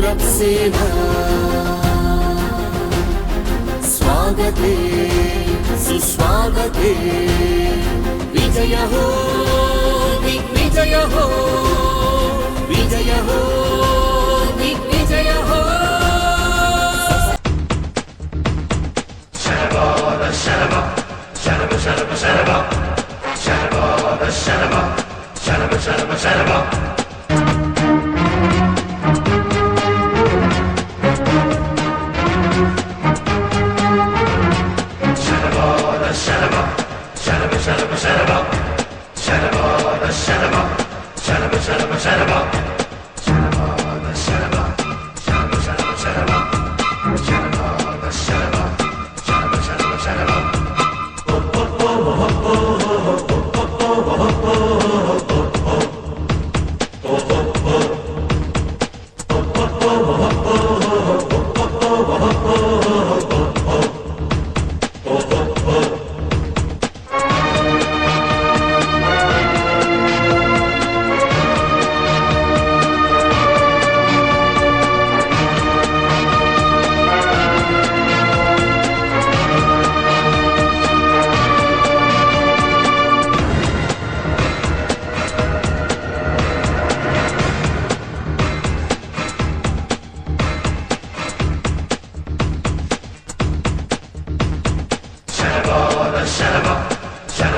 गौरव सेना स्वागते सुस्वागते विजय हो दिग्विजय हो विजय हो दिग्विजय हो शरबा शरबा शरबा शरबा शरबा शरबा शरबा शरबा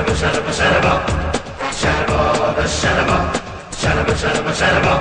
शरबा शरबा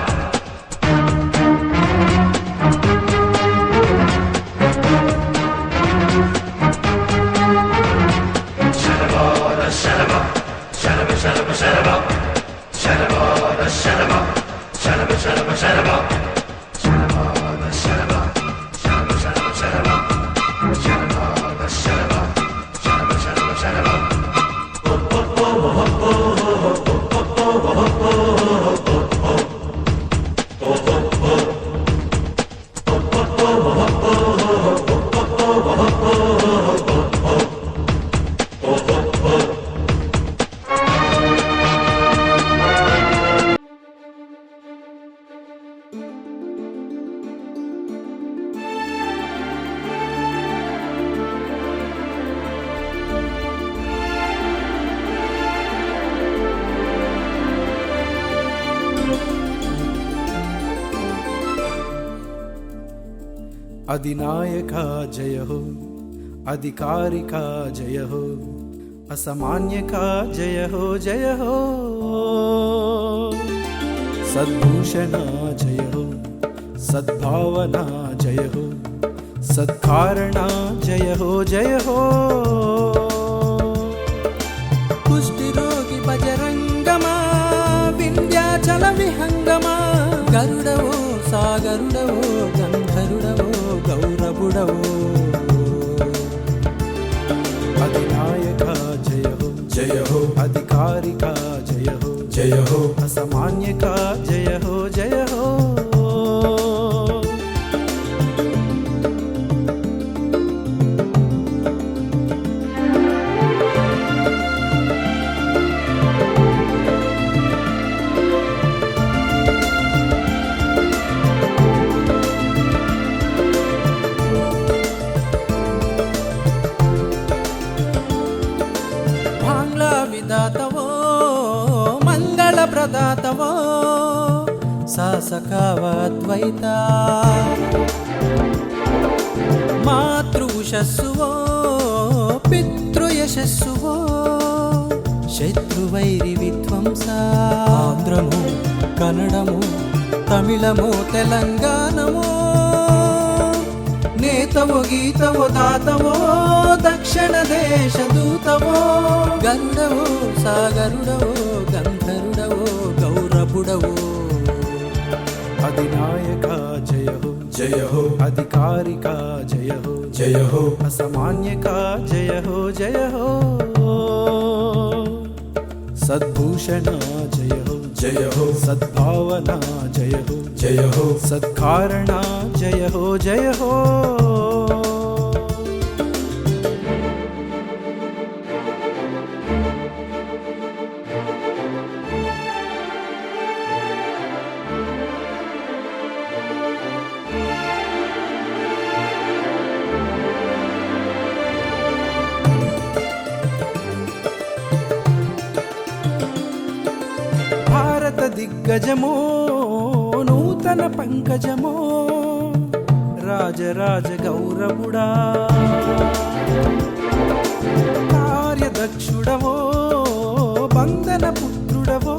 अधिनायका जय हो अधिकारिका जय हो असामान्यका जय हो सद्भूषणा जय हो सद्भावना जय हो सत्कारणा जय हो कुष्ठरोगी बजरंगमा विंध्याचल विहंगमा गरुडवो सागरुडवो गंधरुडवो गौरवुडवो अधिनायका जय हो अधिकारिका जय हो असामान्यका जय हो विदातवो मंगल प्रदातवो शासकावद्वैता मातृशस्सुवो पितृयशस्सुवो शत्रुवैरि विध्वंसा आंध्रमो कन्नडमो तमिळमो तेलंगाणमो नेतवो गीतवो दातवो दक्षिण देश दूतवो गरुडवो सागरुडवो गंधरुडवो गौरवुडवो अधिनायका जय हो अधिकारिका जय हो असामान्यका जय हो सद्भूषणा जय हो सद्भावना जय हो सत्कारणा जय हो దిగ్గజమో నూతన పంకజమో రాజరాజ గౌరవుడా కార్యదక్షుడవో బంధన పుత్రుడవో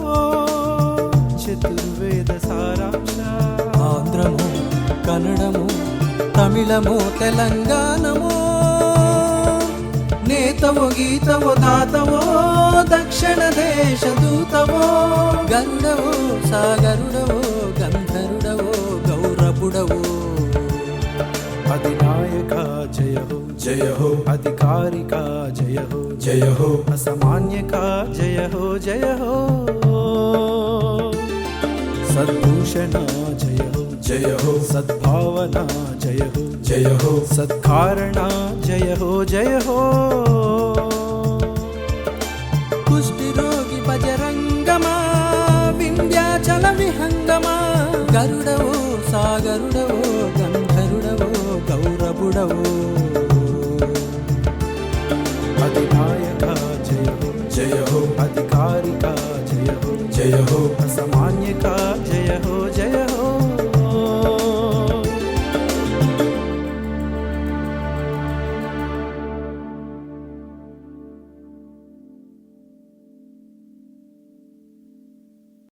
చతుర్వేద సారాంశ ఆంధ్రము కన్నడము తమిళము తెలంగాణము నేతవో గీతవో దాతవో దక్షిణ దేశ దూతవో గరుడవో సాగరుడవో గంధరుడవో గౌరవుడవో అధినాయక జయ హో జయ హో అధికారిక జయ హో జయ హో అసామాన్యక జయ హో జయ హో సద్భూషణ జయ హో జయ హో సద్భావన జయ హో జయ హో సత్కారణ జయ హో జయ హో కుష్టి రోగి బజరంగమా వింధ్యాచల విహంగమా గరుడవో సాగరుడవో గంధరుడవో గౌరవుడవో అధినాయక జయ హో జయ హో అధికారిక జయ హో జయ హో